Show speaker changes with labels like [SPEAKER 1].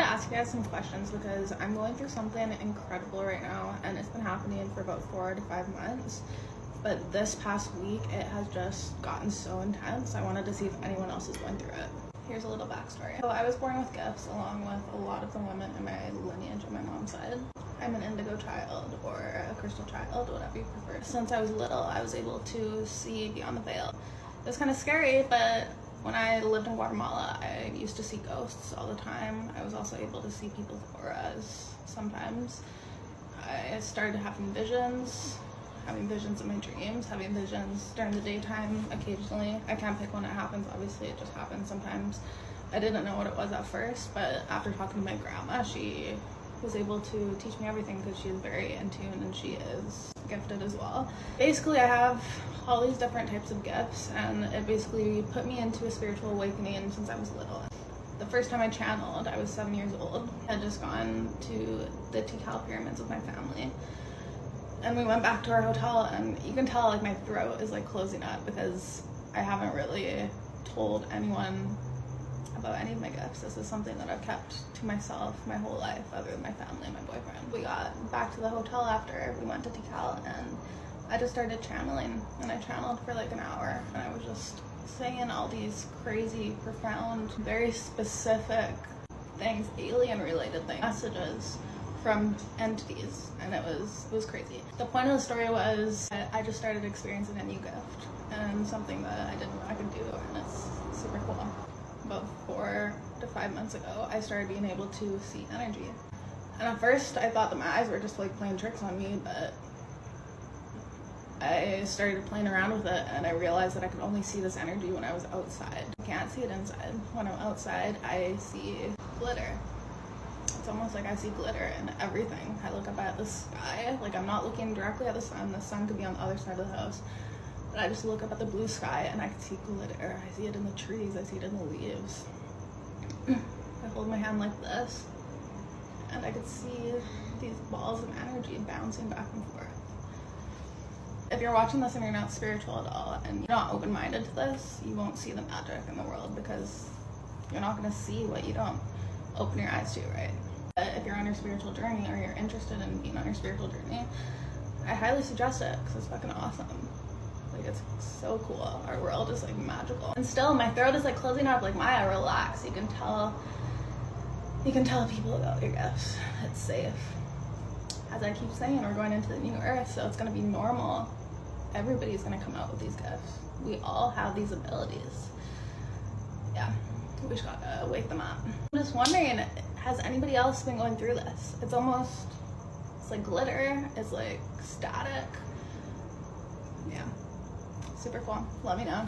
[SPEAKER 1] to ask you guys some questions because I'm going through something incredible right now, and it's been happening for about 4 to 5 months. But this past week, it has just gotten so intense. I wanted to see if anyone else is going through it. Here's a little backstory. So I was born with gifts along with a lot of the women in my lineage on my mom's side. I'm an indigo child or a crystal child, whatever you prefer. Since I was little, I was able to see beyond the veil. It was kind of scary, but when I lived in Guatemala, I used to see ghosts all the time. I was also able to see people's auras sometimes. I started having visions in my dreams, having visions during the daytime occasionally. I can't pick when it happens, obviously it just happens sometimes. I didn't know what it was at first, but after talking to my grandma, she was able to teach me everything because she is very in tune and she is gifted as well. Basically, I have all these different types of gifts, and it basically put me into a spiritual awakening since I was little. The first time I channeled, I was 7 years old. I had just gone to the Tikal pyramids with my family. And we went back to our hotel, and you can tell like my throat is like closing up because I haven't really told anyone about any of my gifts. This is something that I've kept to myself my whole life, other than my family and my boyfriend. We got back to the hotel after we went to Tikal, and I just started channeling, and I channeled for like an hour, and I was just saying all these crazy, profound, very specific things, alien related things, messages from entities, and it was crazy. The point of the story was that I just started experiencing a new gift and something that I didn't know I could do, and it's super cool. About 4 to 5 months ago, I started being able to see energy. And at first I thought that my eyes were just like playing tricks on me, but I started playing around with it, and I realized that I could only see this energy when I was outside. I can't see it inside. When I'm outside, I see glitter. It's almost like I see glitter in everything. I look up at the sky, like I'm not looking directly at the sun could be on the other side of the house, but I just look up at the blue sky and I can see glitter. I see it in the trees, I see it in the leaves. I hold my hand like this, and I could see these balls of energy bouncing back and forth. If you're watching this and you're not spiritual at all, and you're not open-minded to this, you won't see the magic in the world because you're not going to see what you don't open your eyes to, right? If you're on your spiritual journey or you're interested in being on your spiritual journey, I highly suggest it because it's fucking awesome. Like, it's so cool. Our world is like magical. And still, my throat is like closing up. Like, Maya, relax. You can tell people about your gifts. It's safe. As I keep saying, we're going into the new earth, so it's gonna be normal. Everybody's gonna come out with these gifts. We all have these abilities. Yeah, we just gotta wake them up. I'm just wondering, has anybody else been going through this? It's like glitter, it's like static. Yeah, super cool. Let me know.